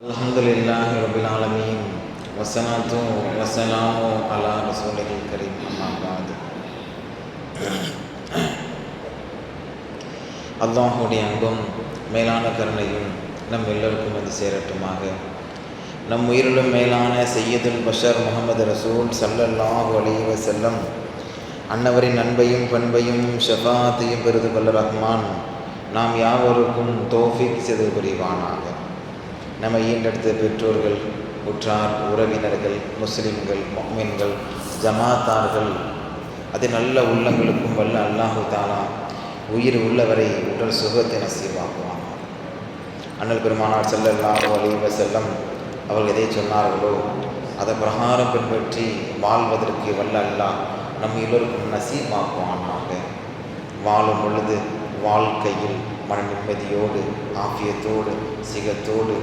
अल्हम्दुलिल्लाहि रब्बिल आलमीन वस्सलातु वस्सलामु अला रसूलिल करीम अम्मा बाद. அல்லாஹுடைய அன்பும் மேலான கருணையும் நம் எல்லோருக்கும் வந்து சேரட்டுமாக. நம் உயிரிலும் மேலான சையதுல் பஷர் முஹம்மது ரசூல் ஸல்லல்லாஹு அலைஹி வஸல்லம் அன்னவரின் அன்பையும் பண்பையும் ஷஃபாத்தையும் பெறுது கொள்ள ரஹ்மான் நாம் யாவருக்கும் தௌஃபீக் செய்து புரிவானாக. நம்ம ஈண்டெடுத்த பெற்றோர்கள், உற்றார் உறவினர்கள், முஸ்லிம்கள், முஃமின்கள், ஜமாத்தார்கள், அது நல்ல உள்ளங்களுக்கும் வல்ல அல்லாஹு தாலா உயிர் உள்ளவரை உடல் சுகத்தை நசீபாக்குவாங்க. அண்ணல் பெருமானார் ஸல்லல்லாஹு அலைஹி வஸல்லம் அவர்கள் எதை சொன்னார்களோ அதை பிரகாரம் பின்பற்றி வாழ்வதற்கு வல்ல அல்லாஹ் நம் எல்லோருக்கும் நசீபாக்குவானாக. வாழும் பொழுது வாழ்க்கையில் மன நிம்மதியோடு, ஆஃபியத்தோடு, சிகத்தோடு,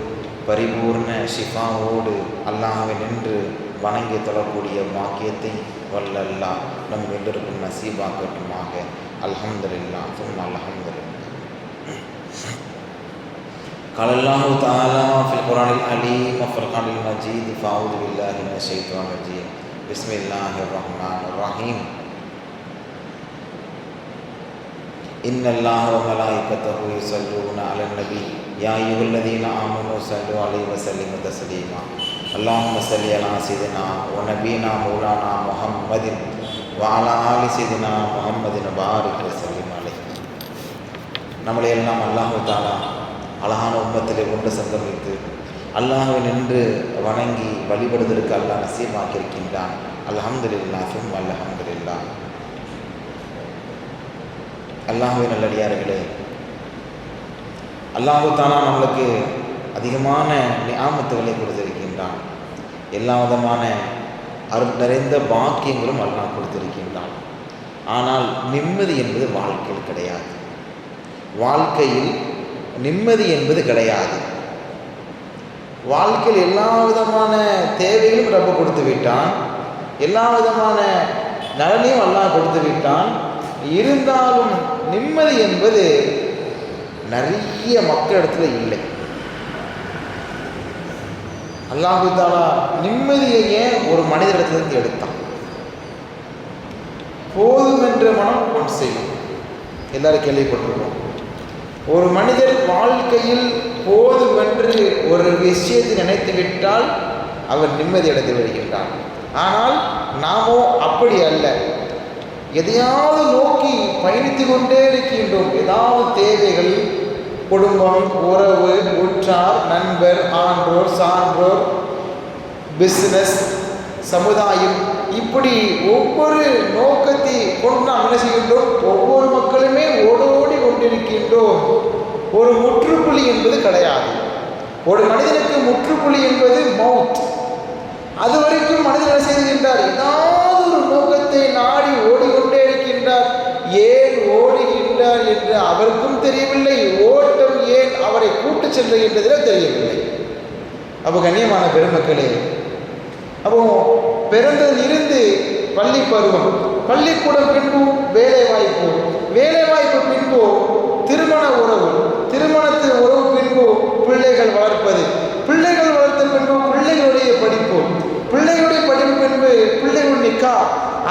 பரிபூர்ண ஷிஃபாவோடு அல்லாஹ்வை நின்று வணங்கி தொழக்கூடிய பாக்கியத்தை வல்ல அல்லாஹ் நம் எல்லோருக்கும் நசீபாக்கட்டுமாக. அல்ஹம்துலில்லாஹ் சும்ம அல்ஹம்துலில்லாஹ். قال الله تعالى في القرآن العليم وفرقان المجيد فأعوذ بالله من الشيطان الرجيم بسم الله الرحمن الرحيم إن الله وملائكته يصلون على النبي يا أيها الذين آمنوا صلوا عليه وسلموا تسليما اللهم صل على سيدنا ونبينا مولانا محمد وعلى آل سيدنا محمد وبارك وسلم عليه. நம்மளை எல்லாம் அல்லாஹு தாலா அழகான உம்மத்திலே கொண்டு சங்கமித்து அல்லாஹ்வை நின்று வணங்கி வழிபடுவதற்கு அல்லாஹ் நசீபாக்கியிருக்கின்றான். அல்ஹம்துலில்லாஹ் சும்ம அல்ஹம்துலில்லாஹ். அல்லாஹ்வின் நல்லடியார்களே, அல்லாஹு தாலா நம்மளுக்கு அதிகமான நிஆமத்துகளை கொடுத்திருக்கின்றான். எல்லா விதமான அருள் நிறைந்த பாக்கியங்களும் அல்லாஹ் கொடுத்திருக்கின்றான். ஆனால் நிம்மதி என்பது வாழ்க்கையில் கிடையாது. வாழ்க்கையில் நிம்மதி என்பது கிடையாது. வாழ்க்கையில் எல்லா விதமான தேவைகளும் ரப்ப கொடுத்து விட்டான், எல்லா விதமான நலனையும் அல்லாஹ் கொடுத்து விட்டான். இருந்தாலும் நிம்மதி என்பது நிறைய மக்களிடத்துல இல்லை. அல்லாஹு தாலா நிம்மதியை ஏன் ஒரு மனிதரிடத்திலிருந்து எடுத்தான்? போதும் என்ற மனம் பொன் செய்யும். எல்லாரும் கேள்விப்பட்டிருக்கோம். ஒரு மனிதர் வாழ்க்கையில் போதும் என்று ஒரு விஷயத்தை நினைத்து விட்டால் அவர் நிம்மதி அடைந்து வருகின்றார். ஆனால் நாமோ அப்படி அல்ல. எதையாவது நோக்கி பயணித்து கொண்டே இருக்கின்றோம். ஏதாவது தேவைகள், குடும்பம், உறவு, உற்றார், நண்பர், ஆன்றோர், சான்றோர், பிஸ்னஸ், சமுதாயம், இப்படி ஒவ்வொரு நோக்கத்தை கொண்டு நாம் என்ன செய்கின்றோம்? ஒவ்வொரு மக்களுமே ஓடோடி கொண்டிருக்கின்றோம். ஒரு முற்றுப்புள்ளி என்பது கிடையாது. ஒரு மனிதனுக்கு முற்றுப்புள்ளி என்பது மவுத். அது வரைக்கும் மனிதன் என்ன செய்கின்றார்? ஏதாவது ஒரு நோக்கத்தை நாடி ஓடிக்கொண்டே இருக்கின்றார். ஏன் ஓடுகின்றார் என்று அவருக்கும் தெரியவில்லை. ஓட்டம் ஏன் அவரை கூட்டு செல்கின்றதிலே தெரியவில்லை. அப்போ கண்ணியமான பெருமக்களே, அப்போ பிறந்ததிலிருந்து பள்ளி பருவம், பள்ளிக்கூடம் பின்பு வேலைவாய்ப்பு, வேலைவாய்ப்பு பின்பு திருமண உறவு, திருமணத்து உறவு பின்பு பிள்ளைகள் வளர்ப்பது, பிள்ளைகள் வளர்த்த பின்பு பிள்ளைகளுடைய படிப்பு, பிள்ளைகளுடைய படிப்பு பின்பு பிள்ளைகள் நிக்கா,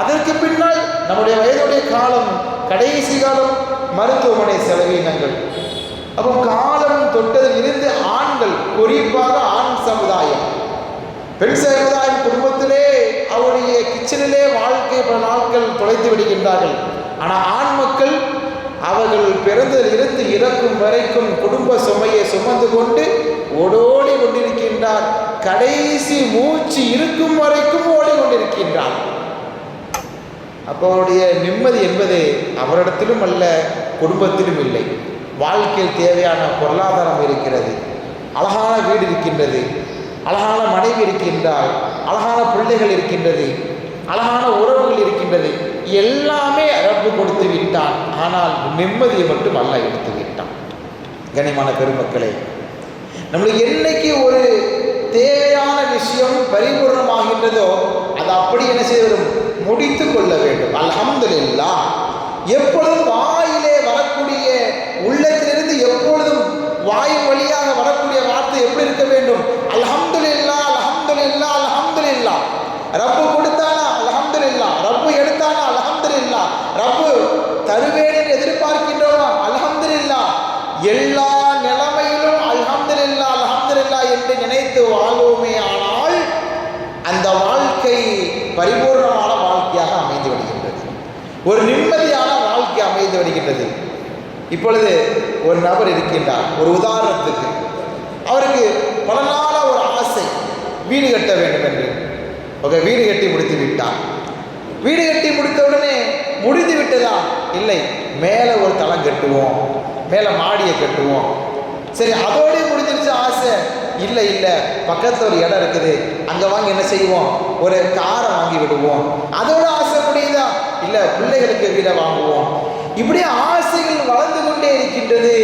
அதற்கு பின்னால் நம்முடைய வயதுடைய காலம், கடைசி காலம் மருத்துவமனை செலவினங்கள். அப்போ காலம் தொட்டதில் இருந்து ஆண்கள், குறிப்பாக ஆண் சமுதாயம், பெண் சமுதாயம் குடும்பத்திலே அவருடைய கிச்சனிலே வாழ்க்கை பல நாட்கள் தொலைத்து விடுகின்றார்கள். ஆனால் ஆண் மக்கள் அவர்கள் பிறந்ததில் இருந்து இறக்கும் வரைக்கும் குடும்ப சுமையை சுமந்து கொண்டு ஓடோடி கொண்டிருக்கின்றார். கடைசி மூச்சு இருக்கும் வரைக்கும் ஓடிக்கொண்டிருக்கின்றார். அப்போ அவருடைய நிம்மதி என்பது அவரிடத்திலும் அல்ல, குடும்பத்திலும் இல்லை. வாழ்க்கையில் தேவையான பொருளாதாரம் இருக்கிறது, அழகான வீடு இருக்கின்றது, அழகான மனைவி இருக்கின்றார், அழகான பிள்ளைகள் இருக்கின்றது, அழகான உறவுகள் இருக்கின்றது. எல்லாமே ரப்பு கொடுத்து விட்டான். ஆனால் நிம்மதியை மட்டும் அல்லாஹ் எடுத்து விட்டான். கண்ணியமான பெருமக்களே, நம்மளுக்கு என்னைக்கு ஒரு தேவையான விஷயம் பரிபூர்ணமாகின்றதோ அது அப்படி என்ன செய்ய முடித்து கொள்ள வேண்டும். அல்ஹம்துலில்லாஹ். எப்பொழுதும் வாயிலே வரக்கூடிய, உள்ளத்திலிருந்து எப்பொழுதும் வாய் வழியாக வரக்கூடிய வார்த்தை எப்படி இருக்க வேண்டும்? ரப்பு கொடுத்தானா அல்ஹம்துலில்லாஹ், ரப்பு எடுத்தானா அல்ஹம்துலில்லாஹ், ரப்பு தருவேன் என்று எதிர்பார்க்கின்றோமா அல்ஹம்துலில்லாஹ். எல்லா நிலைமையிலும் அல்ஹம்துலில்லாஹ் அல்ஹம்துலில்லாஹ் என்று நினைத்து வாழ்வோமே ஆனால் அந்த வாழ்க்கை பரிபூர்ணமான வாழ்க்கையாக அமைந்து விடுகின்றது, ஒரு நிம்மதியான வாழ்க்கை அமைந்து விடுகின்றது. இப்பொழுது ஒரு நபர் இருக்கின்றார், ஒரு உதாரணத்துக்கு அவருக்கு பல நாள ஒரு ஆசை, வீடு கட்ட வேண்டும் என்று. ஓகே, வீடு கட்டி முடித்து விட்டார். வீடு கட்டி முடித்தவுடனே முடிந்து விட்டதா? இல்லை, மேலே ஒரு தளம் கட்டுவோம், மேலே மாடியை கட்டுவோம். சரி, அதோடய முடிஞ்சிருச்சு ஆசை? இல்லை இல்லை, பக்கத்தில் ஒரு இடம் இருக்குது, அங்கே வாங்கி என்ன செய்வோம், ஒரு காரை வாங்கி விடுவோம். அதோட ஆசை முடியுதா? இல்லை, பிள்ளைகளுக்கு வீடை வாங்குவோம். இப்படி ஆசைகள் வளர்ந்து கொண்டே இருக்கின்றது.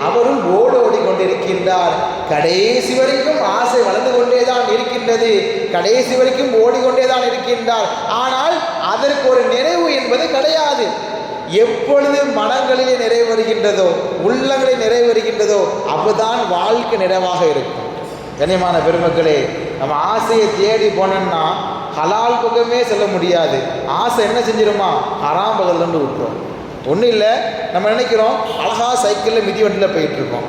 அவரும் ஓடோடி கொண்டிருக்கின்றார். கடைசி வரைக்கும் ஆசை வளர்ந்து கொண்டே தான் இருக்கின்றது, கடைசி வரைக்கும் ஓடிக்கொண்டே தான் இருக்கின்றார். ஆனால் அதற்கு ஒரு நிறைவு என்பது கிடையாது. எப்பொழுது மனங்களிலே நிறைவு வருகின்றதோ, உள்ளங்களில் நிறைவு வருகின்றதோ, அப்போதான் வாழ்க்கை நிறைவாக இருக்கும். கண்ணியமான பெருமக்களே, நம்ம ஆசையை தேடி போனோம்னா ஹலால் பக்கமே செல்ல முடியாது. ஆசை என்ன செஞ்சிருமா, ஹராம் பகல்ல விட்டுரும். ஒன்றும் இல்லை, நம்ம நினைக்கிறோம் அழகாக சைக்கிளில் மிதி வண்டியில் போயிட்டுருக்கோம்,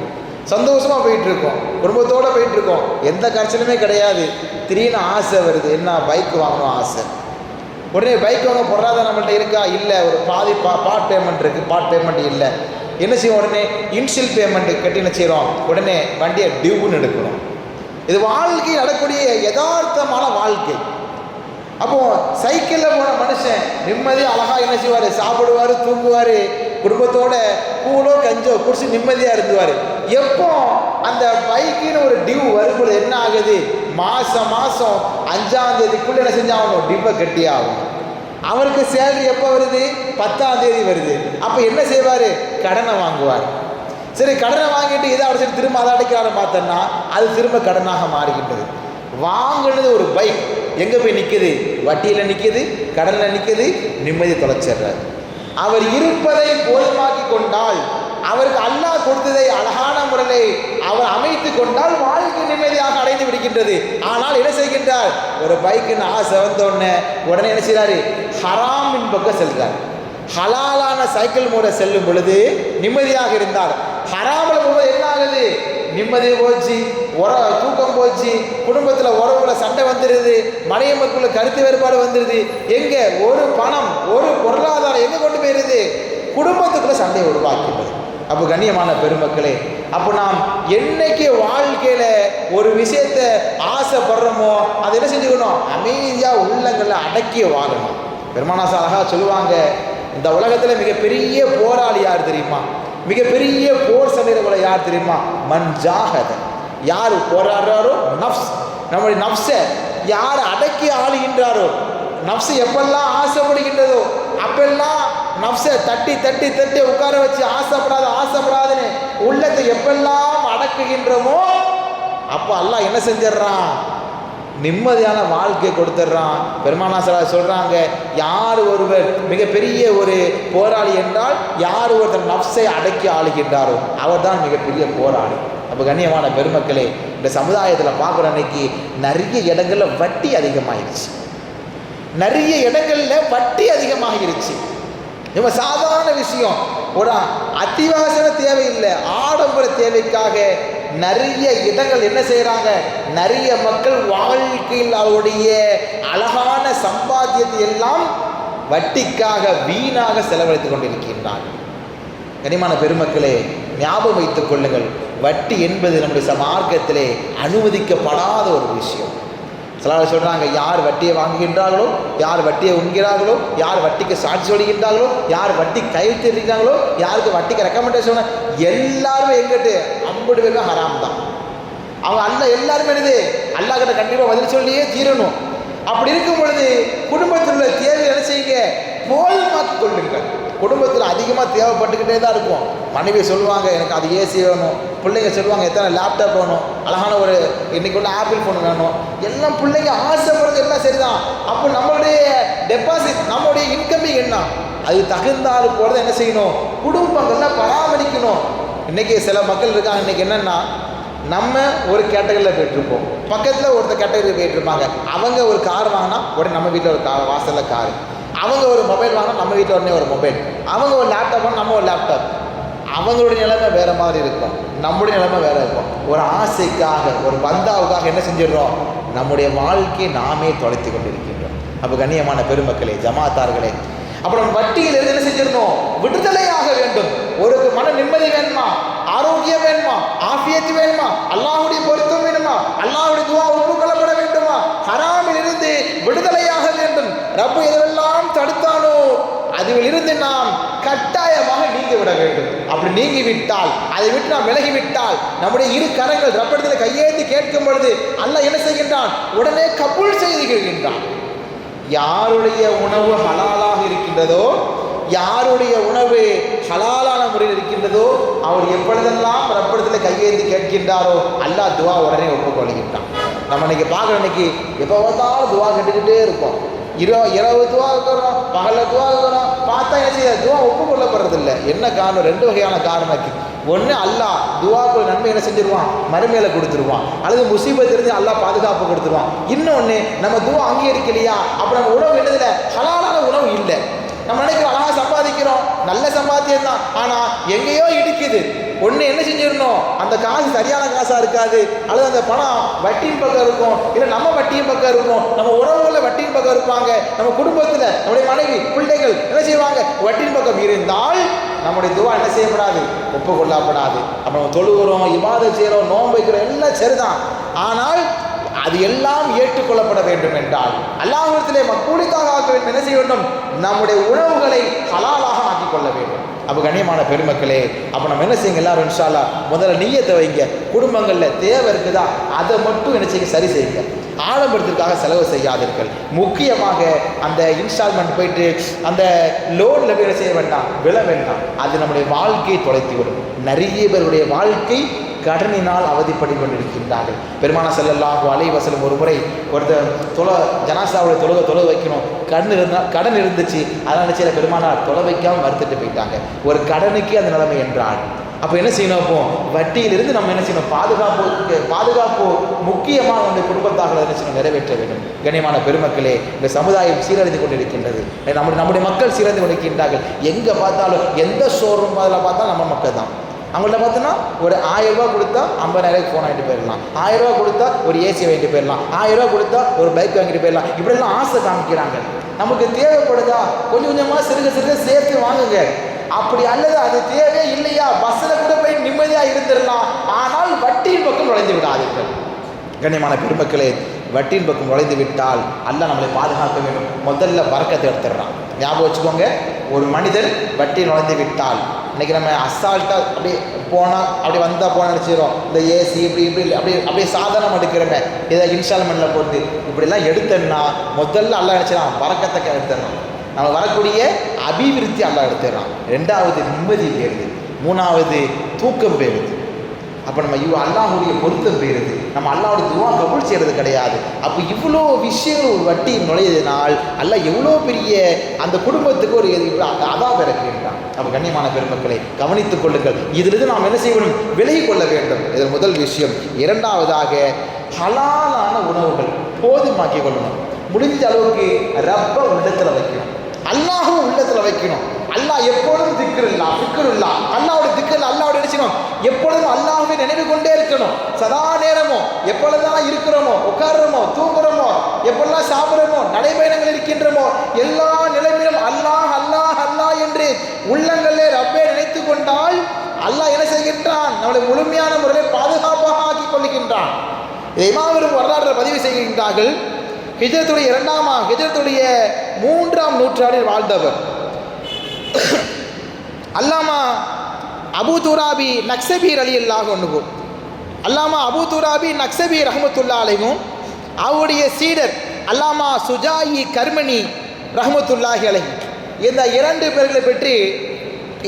சந்தோஷமாக போயிட்டுருக்கோம், குடும்பத்தோடு போயிட்டுருக்கோம், எந்த கரைச்சலுமே கிடையாது. திடீர்னு ஆசை வருது, என்ன பைக் வாங்கணும் ஆசை. உடனே பைக் வாங்க பொருளாத நம்மள்ட்ட இருக்கா? இல்லை, ஒரு பாதி பார்ட் பேமெண்ட் இருக்குது, பார்ட் பேமெண்ட் இல்லை. என்ன செய்வோம்? உடனே இன்ஷியல் பேமெண்ட்டு கட்டி என்ன செய்கிறோம்? உடனே வண்டியை டியூன்னு எடுக்கணும். இது வாழ்க்கை நடக்கூடிய யதார்த்தமான வாழ்க்கை. அப்போது சைக்கிளில் போன மனுஷன் நிம்மதியாக அழகாக என்ன செய்வார்? சாப்பிடுவார், தூங்குவார், குடும்பத்தோட கூழோ கஞ்சோ குடிச்சு நிம்மதியாக இருந்துவார். எப்போ அந்த பைக்குன்னு ஒரு டியூ வரும்போது என்ன ஆகுது? மாதம் 5ஆம் தேதிக்குள்ளே என்ன செஞ்சாகணும்? டியூவை கட்டி ஆகும். அவருக்கு சேலரி எப்போ வருது? 10ஆம் தேதி வருது. அப்போ என்ன செய்வார்? கடனை வாங்குவார். சரி, கடனை வாங்கிட்டு இதை அடைச்சிட்டு திரும்ப அதை அடைக்கிறாரு பார்த்தோன்னா அது திரும்ப கடனாக மாறுகின்றது. வாங்கினது ஒரு பைக் எங்கே போய் நிற்குது? வட்டியில் நிற்குது, கடனில் நிற்குது, நிம்மதி தொலைச்சிடுறார். அவர் இருப்பதை போதுமாக்கி கொண்டால், அவருக்கு அல்லாஹ் கொடுத்ததை அழகான முறையை அவர் அமைத்து கொண்டால் வாழ்க்கை நிம்மதியாக அடைந்து விடுகின்றது. ஆனால் என்ன செய்கின்றார்? ஒரு பைக்குன்னு ஆசை வந்தோடனே உடனே என்ன செய்கிறாரு? ஹராமின் பக்கம் செல்கிறார். ஹலாலான சைக்கிள் மூட செல்லும் பொழுது நிம்மதியாக இருந்தார். ஹராமில் போகும்போது என்ன ஆகுது? நிம்மதி போச்சு, தூக்கம் போச்சு, குடும்பத்தில் உறவுல சண்டை வந்துடுது, மனைவி மக்களுக்குள்ள கருத்து வேறுபாடு வந்துடுது. எங்கே ஒரு பணம், ஒரு பொருளாதாரம் எங்கே கொண்டு போயிடுது? குடும்பத்துக்குள்ள சண்டையை உருவாக்கிடுது. அப்போ கண்ணியமான பெருமக்களே, அப்போ நாம் என்னைக்கு வாழ்க்கையில் ஒரு விஷயத்தை ஆசைப்படுறோமோ அதை என்ன செஞ்சுக்கணும்? அமைதியாக உள்ளங்களில் அடக்கி வாழணும். பெருமானாசா அழகாக சொல்லுவாங்க, இந்த உலகத்தில் மிகப்பெரிய போராளி யார் தெரியுமா? மிகப்பெரிய போர் சண்டைகளை யார் தெரியுமா? மன்ஜாஹத. யார் போராடுறாரோ நஃப்ஸ், நம்முடைய நஃப்ஸை யார் அடக்கி ஆளுகின்றாரோ, நஃப்ஸ் எப்பெல்லாம் ஆசைப்படுகின்றதோ அப்பெல்லாம் நஃப்ஸை தட்டி தட்டி தட்டி உட்கார வச்சு ஆசைப்படாதுன்னு உள்ளத்தை எப்பெல்லாம் அடக்குகின்றமோ அப்போ அல்லாஹ் என்ன செஞ்சிடறான்? நிம்மதியான வாழ்க்கையை கொடுத்துட்றான். பெருமானாசரா சொல்கிறாங்க, யார் ஒருவர் மிகப்பெரிய ஒரு போராளி என்றால் யார் ஒருத்தர் நஃப்ஸை அடக்கி ஆளுகின்றாரோ அவர் தான் மிகப்பெரிய போராளி. அப்போ கண்ணியமான பெருமக்களே, இந்த சமுதாயத்தில் பார்க்குற அன்னைக்கு நிறைய இடங்களில் வட்டி அதிகமாகிருச்சு, நிறைய இடங்களில் வட்டி அதிகமாகிருச்சு. இவன் சாதாரண விஷயம், ஒரு அத்தியாவசிய தேவையில்லை, ஆடம்பர தேவைக்காக நிறைய இடங்கள் என்ன செய்கிறாங்க? நிறைய மக்கள் வாழ்க்கையில் அவருடைய அழகான சம்பாத்தியத்தை எல்லாம் வட்டிக்காக வீணாக செலவழித்து கொண்டிருக்கின்றார். கனிமான பெருமக்களே, ஞாபகம் வைத்துக் கொள்ளுங்கள், வட்டி என்பது நம்முடைய மார்க்கத்திலே அனுமதிக்கப்படாத ஒரு விஷயம். சிலர் சொல்கிறாங்க, யார் வட்டியை வாங்குகின்றார்களோ, யார் வட்டியை உண்கிறார்களோ, யார் வட்டிக்கு சாட்சி சொல்கின்றார்களோ, யார் வட்டி கைத்திருக்கிறாங்களோ, யாருக்கு வட்டிக்கு ரெக்கமெண்டேஷன், எல்லாருமே எங்கிட்டு 50 பேருக்கும் ஹராம் தான். அவங்க அல்ல எல்லாருமே என்னது? அல்லாஹ் கிட்ட கண்டிப்பாக பதில் சொல்லியே தீரணும். அப்படி இருக்கும் பொழுது குடும்பத்தில் உள்ள தேவை என்ன செய்யுங்க? போதுமாக்கி கொள்ளுங்கள். குடும்பத்தில் அதிகமாக தேவைப்பட்டுக்கிட்டே தான் இருக்கும். மனைவி சொல்லுவாங்க, எனக்கு அது ஏசி வேணும், பிள்ளைங்க சொல்லுவாங்க எத்தனை லேப்டாப் வேணும், அழகான ஒரு இன்றைக்கி உள்ள ஆப்பிள் ஃபோன் வேணும், எல்லாம் பிள்ளைங்க ஆசைப்படுறது எல்லாம் சரிதான். அப்போ நம்மளுடைய டெபாசிட், நம்மளுடைய இன்கமிங் என்ன, அது தகுந்தால் போகிறத என்ன செய்யணும்? குடும்பங்கள்லாம் பராமரிக்கணும். இன்றைக்கி சில மக்கள் இருக்காங்க, இன்றைக்கி என்னென்னா நம்ம ஒரு கேட்டகரியில் போயிட்டுருப்போம், பக்கத்தில் ஒருத்தர் கேட்டகரியில் போயிட்டுருப்பாங்க. அவங்க ஒரு கார் வாங்கினா உடனே நம்ம வீட்டில் ஒரு கார், வாசலில் கார். அவங்க ஒரு மொபைல் வாங்கினா நம்ம வீட்டில் உடனே ஒரு மொபைல். அவங்க ஒரு லேப்டாப் வாங்கினா நம்ம ஒரு லேப்டாப். அவங்களுடைய நிலைமை வேறு மாதிரி இருக்கும், நம்முடைய நிலைமை வேறு இருக்கும். ஒரு ஆசைக்காக, ஒரு பந்தாவுக்காக என்ன செஞ்சிடறோம், நம்முடைய வாழ்க்கையை நாமே தொலைத்து கொண்டிருக்கின்றோம். அப்போ கண்ணியமான பெருமக்களே, ஜமாத்தார்களே, அப்புறம் வட்டியிலிருந்து என்ன செஞ்சிடணும், விடுதலையாக வேண்டும். ஒரு மன நிம்மதி வேணுமா, ஆரோக்கியம் வேணுமா, ஆஃபியத்து வேணுமா, அல்லாஹ்வுடைய பொருத்தம் வேணுமா, அல்லாஹ்வுடைய துஆ ஒப்புக்கொள்ளப்பட வேண்டுமா, ஹராமில் இருந்து விடுதலையாக வேண்டும். ரப்பு எதெல்லாம் தடுத்தானோ அதில் இருந்து நாம் கட்டாயமாக நீங்கி விட வேண்டும். அப்படி நீங்கி விட்டால், அதை விட்டு நாம் விலகி விட்டால், நம்முடைய இரு கரங்கள் ரப்படத்தில் கையேந்தி கேட்கும் பொழுது அல்லாஹ் என்ன செய்கின்றான், உடனே கபூல் செய்து கொள்கின்றான். யாருடைய உணவு ஹலாலாக இருக்கின்றதோ, யாருடைய உணவு ஹலாலான முறையில் இருக்கின்றதோ, அவர் எப்பொழுதெல்லாம் ரப்படத்தில் கையேந்தி கேட்கின்றாரோ அல்லாஹ் துவா உடனே ஒப்புக்கொள்கின்றான். நம்ம இன்னைக்கு பார்க்குற இன்னைக்கு எப்போ பார்த்தாலும் துவா கேட்டுக்கிட்டே இருக்கோம். இரவு துவா இருக்கிறோம், பகலில் துவா இருக்கிறோம், பார்த்தா என்ன செய்ய துவா ஒப்புக்கொள்ளப்படுறதில்லை. என்ன காரணம், ரெண்டு வகையான காரணம் இருக்குது. ஒன்று, அல்லாஹ் துவாக்குள்ள நன்மை என்ன செஞ்சிருவான், மறுமையில கொடுத்துருவான், அல்லது முசீபத் இருந்து அல்லாஹ் பாதுகாப்பு கொடுத்துருவான். இன்னொன்று, நம்ம துவா அங்கீகரிக்கலையா, அப்போ நம்ம உணவு என்னதில்லை, ஹலாலான உணவு இல்லை. நம்ம நினைக்கிறோம் அழகாக சம்பாதிக்கிறோம், நல்ல சம்பாத்தியம் தான், ஆனால் எங்கேயோ இடிக்குது. ஒன்று என்ன செஞ்சிடணும், அந்த காசு சரியான காசாக இருக்காது, அல்லது அந்த பணம் வட்டியின் பக்கம் இருக்கும், இல்லை நம்ம வட்டியின் பக்கம் இருக்கும், நம்ம உறவுகளில் வட்டியின் பக்கம் இருப்பாங்க, நம்ம குடும்பத்தில் நம்முடைய மனைவி பிள்ளைகள் என்ன செய்வாங்க, வட்டியின் பக்கம் இருந்தால் நம்முடைய துவா என்ன செய்யப்படாது, ஒப்புக்கொள்ளப்படாது. அப்போ நம்ம தொழுகிறோம், இபாதத் செய்கிறோம், நோன்பு வைக்கிறோம், எல்லாம் சரிதான். ஆனால் அது எல்லாம் ஏற்றுக்கொள்ளப்பட வேண்டும் என்றால் அல்லாஹ்விடத்திலே மக்பூலித்தாக ஆக்க வேண்டும். என்ன செய்ய வேண்டும், நம்முடைய உணவுகளை ஹலாலாக ஆக்கிக் கொள்ள வேண்டும். அப்போ கண்ணியமான பெருமக்களே, அப்போ நம்ம என்ன செய்யுங்க, எல்லாரும் இன்ஷா அல்லாஹ் முதல்ல நிய்யத்தை வைங்க. குடும்பங்களில் தேவை இருக்குதா, அதை மட்டும் என்ன செய்யுங்க, சரி செய்யுங்க. ஆடம்பரத்திற்காக செலவு செய்யாதீர்கள். முக்கியமாக அந்த இன்ஸ்டால்மெண்ட் போயிட்டு அந்த லோனில் போய் என்ன செய்ய வேண்டாம், விழ வேண்டாம். அது நம்முடைய வாழ்க்கையை தொலைத்து விடும். நிறைய பேருடைய வாழ்க்கை கடனினால் அவதிப்படி கொண்டிருக்கின்றார்கள். பெருமானா ஸல்லல்லாஹு அலைஹி வஸல்லம் ஒரு முறை ஒருத்தர் ஜனாசாவுடைய தொழுகை வைக்கணும், கடன் இருந்துச்சு, அதனால் நினைச்சல பெருமானார் தொலை வைக்காமல் மறுத்துட்டு போயிட்டாங்க. ஒரு கடனுக்கு அந்த நிலைமை என்றால் அப்போ என்ன செய்யணும், அப்போ வட்டியிலிருந்து நம்ம என்ன செய்யணும், பாதுகாப்பு முக்கியமாக நம்முடைய குடும்பத்தாக என்ன செய்யணும், நிறைவேற்ற வேண்டும். கண்ணியமான பெருமக்களே, இந்த சமுதாயம் சீரழிந்து கொண்டிருக்கின்றது. நம்முடைய மக்கள் சீரழிந்து கொண்டிருக்கின்றார்கள். எங்கே பார்த்தாலும், எந்த ஷோரூம் அதில் பார்த்தாலும் நம்ம மக்கள் தான். அவங்கள்ட்ட பார்த்தோன்னா ஒரு 1000 ரூபா கொடுத்தா 50,000 ஃபோன் வாங்கிட்டு போயிடலாம், 1000 ரூபா கொடுத்தா ஒரு ஏசி வாங்கிட்டு போயிடலாம், 1000 ரூபா கொடுத்தா ஒரு பைக் வாங்கிட்டு போயிடலாம். இப்படிலாம் ஆசை காமிக்கிறாங்க. நமக்கு தேவைப்படுதா, கொஞ்சம் கொஞ்சமாக சிறுக சேர்த்து வாங்குங்க. அப்படி அல்லது அது தேவையே இல்லையா, பஸ்ஸில் கூட போய் நிம்மதியாக இருந்துடலாம். ஆனால் வட்டியின் பக்கம் நுழைந்து விடாதீர்கள். கண்ணியமான பெருமக்களே, வட்டியின் பக்கம் நுழைந்து விட்டால் அல்லாஹ் நம்மளை பாதுகாக்க வேண்டும். முதல்ல பரக்கத்தை எடுத்துடுறான். ஞாபகம் வச்சுக்கோங்க, ஒரு மனிதர் வட்டி நுழைந்து விட்டால், இன்றைக்கி நம்ம அசால்ட்டாக அப்படியே போனால் அப்படி வந்தால் போனால் நினச்சிடும், இந்த ஏசி இப்படி அப்படியே சாதாரணம் எடுக்கிறோமே, இதை இன்ஸ்டால்மெண்ட்டில் போட்டு இப்படிலாம் எடுத்தோன்னா முதல்ல அல்லாஹ் நினச்சிடான், பரக்கத்தை எடுத்துடுறான். நம்ம வரக்கூடிய அபிவிருத்தி அல்லாஹ் எடுத்துடுறான். 2வது நிம்மதி போயிடுது, 3வது தூக்கம் போயிடுது. அப்போ நம்ம அல்லாஹுடைய பொருத்தம் போயிடுது, நம்ம அல்லாஹுடைய துவா கபூல் செய்கிறது கிடையாது. அப்போ இவ்வளோ விஷயங்கள் ஒரு வட்டி நுழையதினால் அல்லாஹ் எவ்வளோ பெரிய அந்த குடும்பத்துக்கு ஒரு அதாபம் இறக்கின்றான். அப்போ கண்ணியமான பெருமக்களை கவனித்துக் கொள்ளுங்கள். இதிலிருந்து நாம் என்ன செய்யணும், விலகி கொள்ள வேண்டும். இது முதல் விஷயம். 2வதாக ஹலாலான உணவுகள் போதுமாக்கி கொள்ளணும். முடிஞ்ச அளவுக்கு ரப்ப உள்ளத்தில் வைக்கணும், அல்லாஹும் உள்ளத்தில் வைக்கணும். அல்லாஹ் எப்பொழுதும் திக்ருல்லா அல்லாஹ்வுடைய திக்ருல் அல்லாஹ்வுடைய நினைச்சணும். எப்பொழுதும் அல்லாஹ்வை நினைவு கொண்டே இருக்கணும். சதா நேரமும் எப்பொழுதெல்லாம் இருக்கிறோமோ, உட்கார்றோமோ, தூங்குறோமோ, எப்பொழுதெல்லாம் சாப்பிட்றோமோ, நடைபயணங்கள் இருக்கின்றோமோ, எல்லா நிலைமையிலும் அல்லாஹ் அல்லாஹ் அல்லாஹ் என்று உள்ளங்களிலே ரப்பை நினைத்து கொண்டால் அல்லாஹ் என்ன செய்கின்றான், நம்மளை முழுமையான முறையில் பாதுகாப்பாக ஆக்கிக் கொள்கின்றான். இதை இமாம் வரலாற்றை பதிவு செய்கின்றார்கள். ஹிஜ்ரத்துடைய 3ஆம் நூற்றாண்டில் வாழ்ந்தவர் அல்லாமா அபு துராபி நக்ஸபி ரலியல்லாஹு அன்ஹு. அல்லாமா அபு துராபி நக்ஸபி ரஹ்மத்துல்லாஹி அலைஹி, அவருடைய சீடர் அல்லாமா சுஜாயி கர்மணி ரஹ்மத்துல்லாஹி அலைஹி. இந்த 2 பேர்களை பற்றி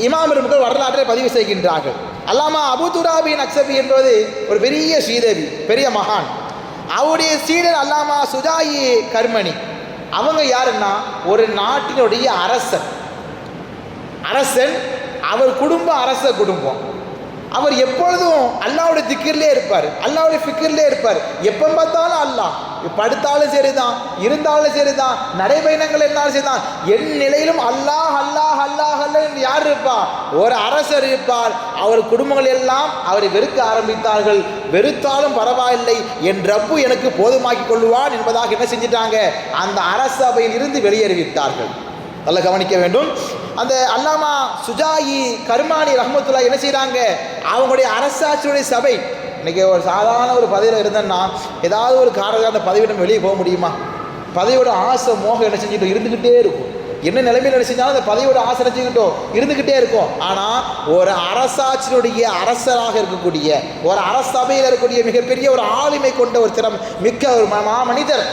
இமாம்கள் வரலாற்றை பதிவு செய்கின்றார்கள். அல்லாமா அபு துராபி நக்ஸபி என்பது ஒரு பெரிய ஸ்ரீதேவி, பெரிய மகான். அவருடைய சீடர் அல்லாமா சுஜாயி கர்மணி. அவங்க யாருன்னா ஒரு நாட்டினுடைய அரசன். அவர் குடும்பம் அரச குடும்பம். அவர் எப்பொழுதும் அல்லாஹ்வுடைய திக்ரிலே இருப்பார், அல்லாஹ்வுடைய ஃபிக்ரிலே இருப்பார். எப்போ பார்த்தாலும் அல்லாஹ், படுத்தாலும் சரிதான், இருந்தாலும் சரிதான், நடைபயணங்கள் இருந்தாலும் சரிதான், என் நிலையிலும் அல்லாஹ் அல்லாஹ் அல்லாஹ் அல்லாஹ் யார் இருப்பார்? ஒரு அரசர் இருப்பார். அவர் குடும்பங்கள் எல்லாம் அவரை வெறுக்க ஆரம்பித்தார்கள். வெறுத்தாலும் பரவாயில்லை, என் ரப்பு எனக்கு போதுமாக்கி கொள்வான் என்பதாக என்ன செஞ்சிட்டாங்க? அந்த அரசபையில் இருந்து வெளியேறிவிட்டார்கள். நல்லா கவனிக்க வேண்டும். அந்த அல்லாமா சுஜாயி கர்மானி ரஹ்மத்துல்லாஹி என்ன செய்கிறாங்க? அவங்களுடைய அரசாட்சியுடைய சபை, இன்றைக்கி ஒரு சாதாரண ஒரு பதவியில் இருந்தேன்னா ஏதாவது ஒரு காரணம் அந்த பதவியிடம் வெளியே போக முடியுமா? பதவியோட ஆசை மோகம் என்ன செஞ்சுக்கிட்டோம்? இருந்துக்கிட்டே இருக்கும். என்ன நிலைமையில் என்ன செஞ்சாலும் அந்த பதவியோட ஆசை நினச்சிக்கிட்டோம் இருந்துக்கிட்டே இருக்கும். ஆனால் ஒரு அரசாட்சியினுடைய அரசராக இருக்கக்கூடிய, ஒரு அரசபையில் இருக்கக்கூடிய மிகப்பெரிய ஒரு ஆளுமை கொண்ட ஒரு திறம் மிக்க ஒரு மனிதர்,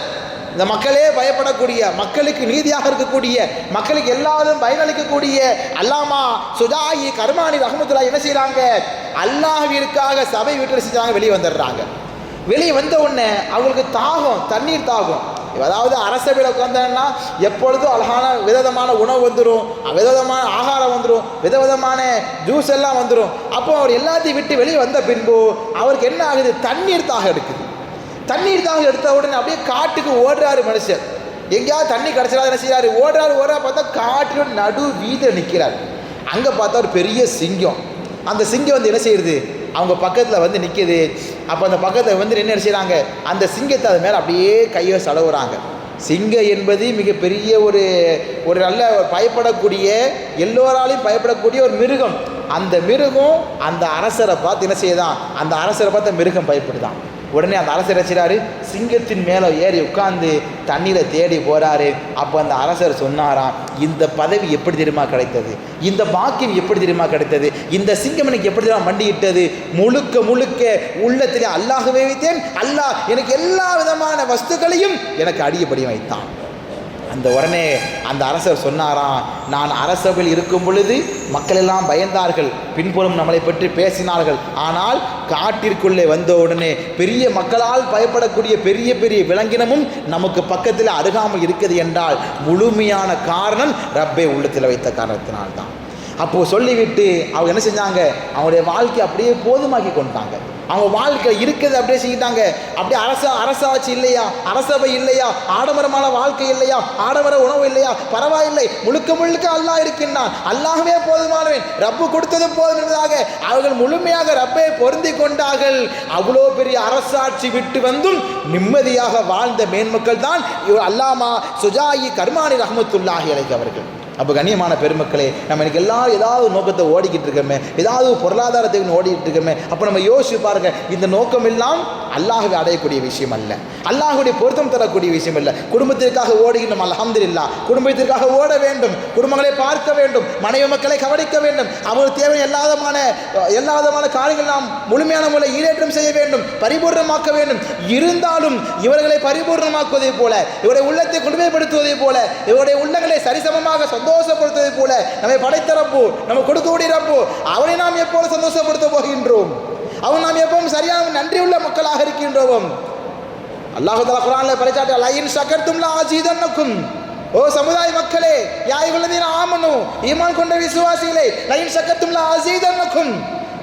இந்த மக்களே பயப்படக்கூடிய, மக்களுக்கு நீதியாக இருக்கக்கூடிய, மக்களுக்கு எல்லாரும் பயனளிக்கக்கூடிய அல்லாமா சுஜாயி கர்மானி ரஹ்மத்துல்லாஹி என்ன செய்கிறாங்க? அல்லாஹ்விற்காக சபை விட்டு செஞ்சாங்க, வெளியே வந்துடுறாங்க. வெளியே வந்த உடனே அவங்களுக்கு தாகம், தண்ணீர் தாகம். அதாவது அரசபையில் உட்காந்தாங்கன்னா எப்பொழுதும் அழகான விதவிதமான உணவு வந்துடும், விதவிதமான ஆகாரம் வந்துடும், விதவிதமான ஜூஸ் எல்லாம் வந்துடும். அப்போ அவர் எல்லாத்தையும் விட்டு வெளியே வந்த பின்பு அவருக்கு என்ன ஆகுது? தண்ணீர் தாகம் எடுக்குது. தண்ணீர் தாகம் எடுத்த உடனே அப்படியே காட்டுக்கு ஓடுறாரு மனுஷன். எங்கேயாவது தண்ணி கிடச்சிடாது என்ன செய்யறாரு? ஓடுறா பார்த்தா காட்டினோட நடு வீதியில் நிற்கிறார். அங்கே பார்த்தா ஒரு பெரிய சிங்கம். அந்த சிங்கம் வந்து என்ன செய்யுது? அவங்க பக்கத்தில் வந்து நிற்கிது. அப்போ அந்த பக்கத்தில் வந்து என்ன செய்கிறாங்க? அந்த சிங்கத்தை அது மேலே அப்படியே கையை சடவுறாங்க. சிங்கம் என்பது மிகப்பெரிய ஒரு நல்ல பயப்படக்கூடிய, எல்லோராலையும் பயப்படக்கூடிய ஒரு மிருகம். அந்த மிருகம் அந்த அரசரை பார்த்து என்ன செய்யுதான்? அந்த அரசரை பார்த்து மிருகம் பயப்படுதான். உடனே அந்த அரசர் ரசிறாரு, சிங்கத்தின் மேலே ஏறி உட்கார்ந்து தண்ணீரை தேடி போகிறாரு. அப்போ அந்த அரசர் சொன்னாராம், இந்த பதவி எப்படி தெரியுமா கிடைத்தது? இந்த பாக்கியம் எப்படி தெரியுமா கிடைத்தது? இந்த சிங்கம் எனக்கு எப்படி தெரியுமா மண்டியிட்டது? முழுக்க முழுக்க உள்ளத்திலே அல்லாஹ்வை வைத்தேன், அல்லாஹ் எனக்கு எல்லா விதமான வஸ்துக்களையும் எனக்கு அடியபடி வைத்தான். அந்த உடனே அந்த அரசர் சொன்னாராம், நான் அரசபையில் இருக்கும் பொழுது மக்கள் எல்லாம் பயந்தார்கள், பின்புறம் நம்மளை பற்றி பேசினார்கள். ஆனால் காட்டிற்குள்ளே வந்த உடனே பெரிய மக்களால் பயப்படக்கூடிய பெரிய பெரிய விலங்கினமும் நமக்கு பக்கத்தில் அருகாமல் இருக்குது என்றால் முழுமையான காரணம் ரப்பே உள்ளத்தில் வைத்த காரணத்தினால்தான். அப்போது சொல்லிவிட்டு அவங்க என்ன செஞ்சாங்க? அவங்களுடைய வாழ்க்கையை அப்படியே போதுமாக்கி கொண்டாங்க. அவங்க வாழ்க்கை இருக்கிறது அப்படியே செஞ்சிட்டாங்க. அப்படியே அரசாட்சி இல்லையா, அரசபை இல்லையா, ஆடம்பரமான வாழ்க்கை இல்லையா, ஆடம்பர உணவு இல்லையா, பரவாயில்லை, முழுக்க முழுக்க அல்லாஹ் இருக்கின்றான், அல்லாஹ்வே போதுமானவன், ரப்பு கொடுத்தது போதும் என்பதாக அவர்கள் முழுமையாக ரப்பை பொருந்தி கொண்டார்கள். அவ்வளோ பெரிய அரசாட்சி விட்டு வந்தும் நிம்மதியாக வாழ்ந்த மேன்மக்கள் தான் அல்லாமா சுஜாயி கர்மானி ரஹ்மத்துல்லாஹி அலைஹி அவர்கள். அப்போ கண்ணியமான பெருமக்களே, நம்ம எனக்கு எல்லாம் ஏதாவது நோக்கத்தை ஓடிக்கிட்டு இருக்கோமே, ஏதாவது பொருளாதாரத்தை ஓடிக்கிட்டு இருக்கோமே. அப்போ நம்ம யோசிச்சு பாருங்க, இந்த நோக்கம் எல்லாம் அல்லாஹ்வை அடையக்கூடிய விஷயம் அல்ல, அல்லாஹ்வுடைய பொருத்தம் தரக்கூடிய விஷயம் இல்லை. குடும்பத்திற்காக ஓடுகின்றோம், அல்ஹம்துலில்லாஹ். குடும்பத்திற்காக ஓட வேண்டும், குடும்பங்களை பார்க்க வேண்டும், மனைவி மக்களை கவனிக்க வேண்டும், அவர்கள் தேவை எல்லா விதமான காரியங்கள் நாம் முழுமையான முறையில் ஈடேற்றம் செய்ய வேண்டும், பரிபூர்ணமாக்க வேண்டும். இருந்தாலும் இவர்களை பரிபூர்ணமாக்குவதை போல, இவருடைய உள்ளத்தை கொடுமைப்படுத்துவதை போல, இவருடைய உள்ளங்களை சரிசமமாக சந்தோஷப்படுத்துவதை போல நம்மை படைத்தரப்போ, நம்ம கொடுக்கக்கூடிய ரப்போ, அவனை நாம் எப்போது சந்தோஷப்படுத்த போகின்றோம்? அவன் நாம் எப்பவும் சரியான நன்றியுள்ள மக்களாக இருக்கின்றோம். அல்லாஹ் தஆலா குர்ஆன்ல பறைச்சாட்டு, லயின் ஷக்கர்தும் லஅஸீதன்னக்கும். ஓ சமுதாய மக்களே, யா அய்யுஹல்லதீன ஆமனு, ஈமான் கொண்ட விசுவாசிகளே, லயின் ஷக்கர்தும் லஅஸீதன்னக்கும்,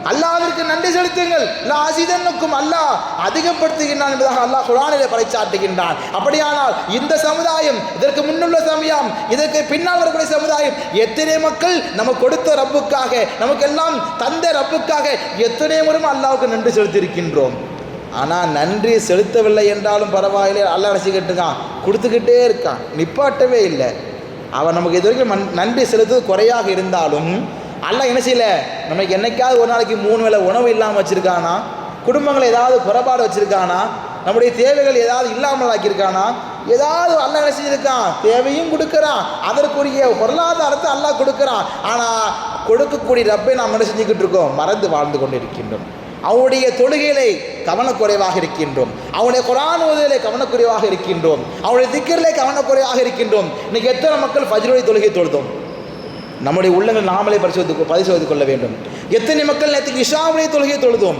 அல்லாஹ்விற்கு நன்றி செலுத்துங்கள், லஅஸீதன்னக்கும், அல்லாஹ் அதிகப்படுத்துகின்றான் என்பதாக அல்லாஹ் குர்ஆனிலே பறைச்சாட்டுகின்றான். அப்படியானால் இந்த சமுதாயம், இதற்கு முன்னுள்ள சமயம், இதற்கு பின்னால் வரக்கூடிய சமுதாயம், எத்தனை மக்கள் நம்ம கொடுத்த ரப்புக்காக, நமக்கு எல்லாம் தந்த ரப்புக்காக எத்தனை முறை அல்லாஹ்வுக்கு நன்றி செலுத்தியிருக்கின்றோம். ஆனால் நன்றி செலுத்தவில்லை என்றாலும் பரவாயில்லை, அல்லாஹ் ரசிக்கிட்டு இருக்கான், கொடுத்துக்கிட்டே இருக்கான், நிப்பாட்டவே இல்லை. அவன் நமக்கு இது வரைக்கும் நன்றி செலுத்துவது குறையாக இருந்தாலும் அல்லாஹ் என்ன செய்யலை, நமக்கு என்னைக்காவது ஒரு நாளைக்கு 3 வேளை உணவு இல்லாமல் வச்சுருக்கானா, குடும்பங்களை ஏதாவது குறைபாடு வச்சுருக்கானா, நம்முடைய தேவைகள் ஏதாவது இல்லாமல் ஆக்கியிருக்கானா, ஏதாவது அல்லாஹ் என்ன செஞ்சுருக்கான், தேவையும் கொடுக்குறான், அதற்குரிய பொருளாதாரத்தை அல்லாஹ் கொடுக்குறான். ஆனால் கொடுக்கக்கூடிய ரப்பை நாம் என்ன செஞ்சுக்கிட்டு இருக்கோம்? மறந்து வாழ்ந்து கொண்டு இருக்கின்றோம். அவனுடைய தொழுகையிலே கவனக்குறைவாக இருக்கின்றோம், அவனுடைய குர்ஆன் ஓதுதலிலே கவனக்குறைவாக இருக்கின்றோம், அவனுடைய திக்ரிலே கவனக்குறைவாக இருக்கின்றோம். இன்னைக்கு எத்தனை மக்கள் ஃபஜ்ருடைய தொழுகை தொழுதோம்? நம்முடைய உள்ளங்கள் நாமளே பரிசோதித்துக் கொள்ள வேண்டும். எத்தனை மக்கள் நேற்றுக்கு இஷாவுடைய தொழுகை தொழுதோம்?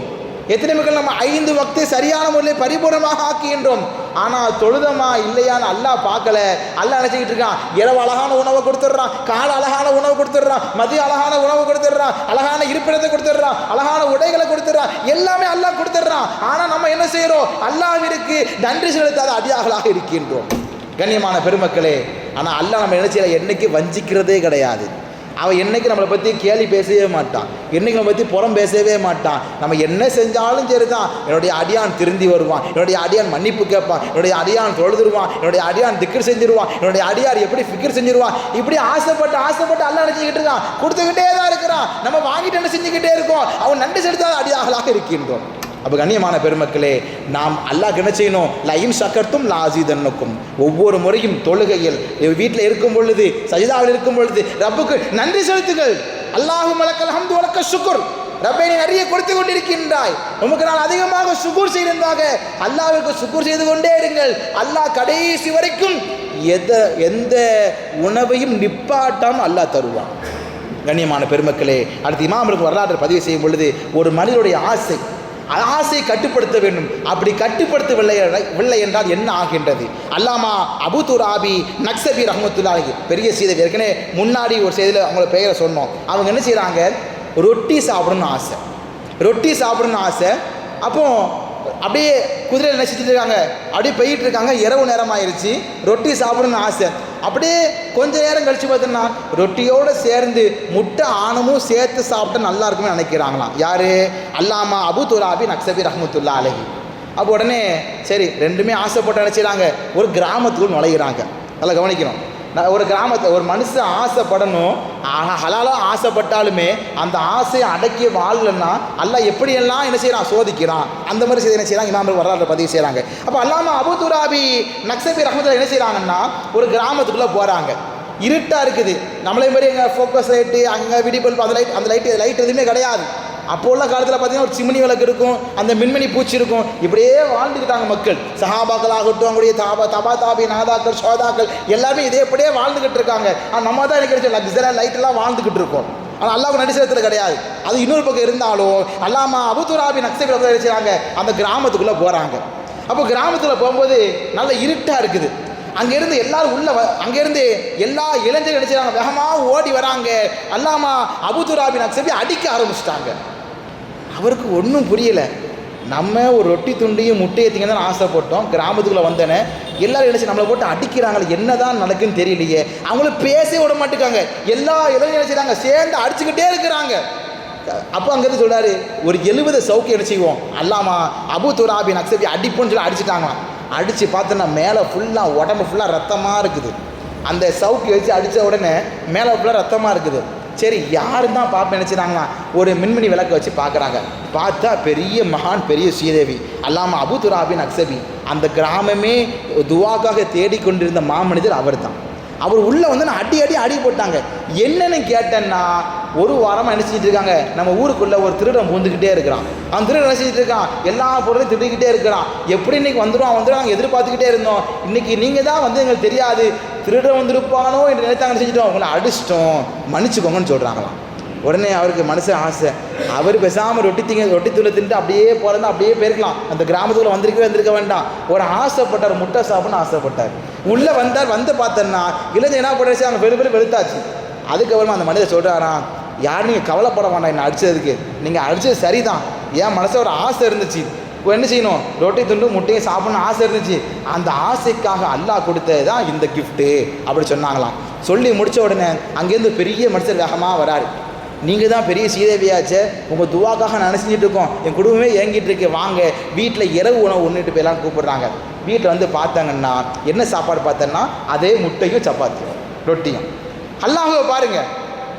எத்தனை மக்கள் நம்ம 5 வக்தை சரியான முறையில் பரிபூர்ணமாக ஆக்குகின்றோம். ஆனால் தொழுதமா இல்லையான்னு அல்லாஹ் பார்க்கல. அல்லாஹ் நினைச்சிக்கிட்டு இருக்கான், இரவு அழகான உணவை கொடுத்துட்றான், காலை அழகான உணவு கொடுத்துட்றான், மதியம் அழகான உணவு கொடுத்துட்றான், அழகான இருப்பிடத்தை கொடுத்துட்றான், அழகான உடைகளை கொடுத்துட்றான், எல்லாமே அல்லாஹ் கொடுத்துட்றான். ஆனால் நம்ம என்ன செய்கிறோம்? அல்லாஹ்விற்கு நன்றி செலுத்தாத அடியார்களாக இருக்கின்றோம். கண்ணியமான பெருமக்களே, ஆனால் அல்லாஹ் நம்ம என்ன செய்யல, என்னைக்கு வஞ்சிக்கிறதே கிடையாது. அவன் என்னைக்கு நம்மளை பற்றி கேலி பேசவே மாட்டான், என்னைக்கு நம்மளை பற்றி புறம் பேசவே மாட்டான். நம்ம என்ன செஞ்சாலும் சரி தான், என்னுடைய அடியான் திருந்தி வருவான், என்னுடைய அடியான் மன்னிப்பு கேட்பான், என்னுடைய அடியான் தொழுதுருவான், என்னுடைய அடியான் திக்ர் செஞ்சிருவான், என்னுடைய அடியார் எப்படி ஃபிக்ர் செஞ்சிருவான். இப்படி ஆசைப்பட்டு அல்லா நினச்சிக்கிட்டு இருக்கான், கொடுத்துக்கிட்டே தான் இருக்கிறான். நம்ம வாங்கிட்டு என்ன செஞ்சுக்கிட்டே இருக்கோம், அவன் நன்றி செலுத்தாத அடியார்களாக இருக்கின்றோம். அப்போ கண்ணியமான பெருமக்களே, நாம் அல்லாஹ் என்ன செய்யணும்? லயின் சக்கர்த்தும் லாசிதன்னுக்கும். ஒவ்வொரு முறையும் தொழுகையில், வீட்டில் இருக்கும் பொழுது, சஜிதாவில் இருக்கும் பொழுது ரப்புக்கு நன்றி செலுத்துங்கள். அல்லாஹு மலக்கல் ஹம்து வலக்க ஷுக்ர். ரப்பை நீ நிறைய கொடுத்து கொண்டிருக்கின்றாய், உமக்கு நான் அதிகமாக சுக்கூர் செய்திருந்தாக அல்லாஹ்வுக்கு சுக்கூர் செய்து கொண்டே இருங்கள். அல்லாஹ் கடைசி வரைக்கும் எந்த உணவையும் நிப்பாட்டாமல் அல்லாஹ் தருவான். கண்ணியமான பெருமக்களே, அடுத்து இமாம்களுக்கு வரலாற்று பதிவு செய்யும் பொழுது ஒரு மனிதனுடைய ஆசை கட்டுப்படுத்த வேண்டும். அப்படி கட்டுப்படுத்தவில்லை என்றால் என்ன ஆகின்றது? அல்லாமா அபு துராபி நக்ஸபி ரஹ்மத்துல்லாஹி, பெரிய செய்தி, ஏற்கனவே முன்னாடி ஒரு செய்தியில் அவங்கள பெயரை சொன்னோம். அவங்க என்ன செய்கிறாங்க? ரொட்டி சாப்பிடணும்னு ஆசை. அப்போ அப்படியே குதிரையில் என்ன செஞ்சுட்டு இருக்காங்க, அப்படியே போயிட்டு இருக்காங்க. இரவு நேரம் ஆயிடுச்சு, ரொட்டி சாப்பிடணும்னு ஆசை. அப்படியே கொஞ்ச நேரம் கழிச்சு பார்த்தோன்னா ரொட்டியோடு சேர்ந்து முட்டை ஆணமும் சேர்த்து சாப்பிட்டா நல்லா இருக்குன்னு நினைக்கிறாங்களாம். யார்? அல்லாமா அபு துராபி நக்ஸபி ரஹ்மத்துல்லாஹி அலைஹி. அப்போ உடனே சரி, ரெண்டுமே ஆசைப்பட்டு நினச்சிடாங்க, ஒரு கிராமத்துக்குள் நுழைகிறாங்க. நல்லா கவனிக்கணும். ஒரு ஒரு மனுஷன் ஆசைப்படணும், ஆனால் ஹலாலாக ஆசைப்பட்டாலுமே அந்த ஆசையை அடக்கிய வாழலன்னா அல்லாஹ் எப்படியெல்லாம் என்ன செய்யறான்? சோதிக்கிறான். அந்த மாதிரி செய்தி என்ன செய்யறாங்க? இமாம்கள் வரலாறு பதிவு செய்கிறாங்க. அப்போ அல்லாமா அபு துராபி நக்ஸபி ரஹ்மத்துல்லாஹி என்ன செய்கிறாங்கன்னா, ஒரு கிராமத்துக்குள்ளே போகிறாங்க. இருட்டாக இருக்குது. நம்மளே மாதிரி எங்கள் ஃபோக்கஸ் லைட்டு, அங்கே விடிபல்ப், அந்த லைட் எதுவுமே கிடையாது. அப்போ உள்ள காலத்தில் பார்த்தீங்கன்னா ஒரு சிமினி விளக்கு இருக்கும், அந்த மின்மினி பூச்சி இருக்கும். இப்படியே வாழ்ந்துக்கிட்டாங்க மக்கள். சஹாபாக்கள் ஆகட்டும், அவங்களுடைய தாபி நாதாக்கள், சோதாக்கள் எல்லாமே இதே எப்படியே வாழ்ந்துக்கிட்டு இருக்காங்க. ஆனால் நம்ம தான் எனக்கு லக்ஸரியாக லைட்டெல்லாம் வாழ்ந்துக்கிட்டு இருக்கோம். ஆனால் அல்லாஹ்வுக்கு நன்றி செலுத்துறது கிடையாது. அது இன்னொரு பக்கம் இருந்தாலும் அல்லாமா அபு துராபி நக்ஸபி நினைச்சாங்க, அந்த கிராமத்துக்குள்ளே போகிறாங்க. அப்போ கிராமத்தில் போகும்போது நல்ல இருட்டாக இருக்குது. அங்கேருந்து எல்லாரும் அங்கேருந்து எல்லா இளைஞர்கள் நினைச்சாங்க, வேகமாக ஓடி வராங்க. அல்லாமா அபு துராபி நக்ஸபி அடிக்க ஆரம்பிச்சிட்டாங்க. அவருக்கு ஒன்றும் புரியலை. நம்ம ஒரு ரொட்டி துண்டையும் முட்டையை திங்க தான் ஆசைப்பட்டோம், கிராமத்துக்குள்ளே வந்தேனே எல்லாரும் நினைச்சு நம்மளை போட்டு அடிக்கிறாங்களே, என்ன தான் நடக்குன்னு தெரியலையே. அவங்களும் பேசவே விட மாட்டேங்காங்க. எல்லா இளைஞர்கள் நினைச்சாங்க, சேர்ந்து அடிச்சுக்கிட்டே இருக்கிறாங்க. அப்போ அங்கேருந்து சொல்கிறாரு, ஒரு 70 சவுக்கு என்ன செய்வோம், அல்லாமா அபு துராபி நக்ஸபி அடிப்போன்னு சொல்லி அடிச்சுட்டாங்களாம். அடித்து பார்த்தோன்னா மேலே ஃபுல்லாக உடம்பு ஃபுல்லாக ரத்தமாக இருக்குது. அந்த சவுக்கு வச்சு அடித்த உடனே மேலே ஃபுல்லாக ரத்தமாக இருக்குது. சரி, யாரும் தான் பார்ப்ப நினச்சிட்டாங்களா? ஒரு மின்மினி விளக்கு வச்சு பார்க்குறாங்க. பார்த்தா பெரிய மகான், பெரிய ஸ்ரீதேவி அல்லாமா அபு துராபி நக்ஸபி. அந்த கிராமமே துவாக்காக தேடிக்கொண்டிருந்த மாமனிதர் அவர் தான். அவர் உள்ளே வந்து நான் அடி போட்டாங்க. என்னென்னு கேட்டேன்னா, ஒரு வாரமாக என்ன செஞ்சுட்டு இருக்காங்க, நம்ம ஊருக்குள்ளே ஒரு திருடன் பூந்துக்கிட்டே இருக்கிறான். அந்த திருடன் என்ன செஞ்சுட்டு இருக்கான், எல்லா பொருளையும் திருடிக்கிட்டே இருக்கிறான். எப்படி இன்றைக்கி வந்துடும் நாங்கள் எதிர்பார்த்துக்கிட்டே இருந்தோம். இன்றைக்கி நீங்கள் தான் வந்து எங்களுக்கு தெரியாது, திருடன் வந்திருப்பானோ என்று நினைத்தாங்க. செஞ்சுட்டோம், உங்களை அடிச்சிட்டோம், மன்னிச்சுக்கோங்கன்னு சொல்கிறாங்களாம். உடனே அவருக்கு மனசு ஆசை, அவர் பேசாமல் ரொட்டி தூளை தின்ட்டு அப்படியே போகிறதா அப்படியே போயிருக்கலாம். அந்த கிராமத்துக்குள்ளே வந்திருக்க வேண்டாம். ஒரு ஆசைப்பட்டார், முட்டை சாப்பிட்ணுன்னு ஆசைப்பட்டார். உள்ளே வந்து பார்த்தோன்னா இளைஞர் என்ன பண்ணுச்சு, அங்கே பெரு வெளுத்தாச்சு. அதுக்கப்புறமா அந்த மனிதர் சொல்கிறாராம், யார் நீங்கள் கவலைப்பட வேண்டாம், என்னை அடித்ததுக்கு. நீங்கள் அடித்தது சரிதான், என் மனசில் ஒரு ஆசை இருந்துச்சு. இப்போ என்ன செய்யணும், ரொட்டி துண்டு முட்டையை சாப்பிட்ணுன்னு ஆசை இருந்துச்சு. அந்த ஆசைக்காக அல்லாஹ் கொடுத்தது தான் இந்த கிஃப்ட்டு அப்படி சொன்னாங்களாம். சொல்லி முடித்த உடனே அங்கேருந்து பெரிய மனுஷர் வேகமாக வராரு. நீங்கள் தான் பெரிய ஸ்ரீதேவியாச்சே, உங்கள் துவாக்காக நான் நினச்சிட்டு இருக்கோம், என் குடும்பமே ஏங்கிட்டு இருக்கு, வாங்க வீட்டில் இரவு உணவு உண்ணிட்டு போயெல்லாம் கூப்பிட்றாங்க. வீட்டில் வந்து பார்த்தாங்கன்னா என்ன சாப்பாடு பார்த்தேன்னா, அதே முட்டையும் சப்பாத்தியும் ரொட்டியும். அல்லாஹ்வை பாருங்க.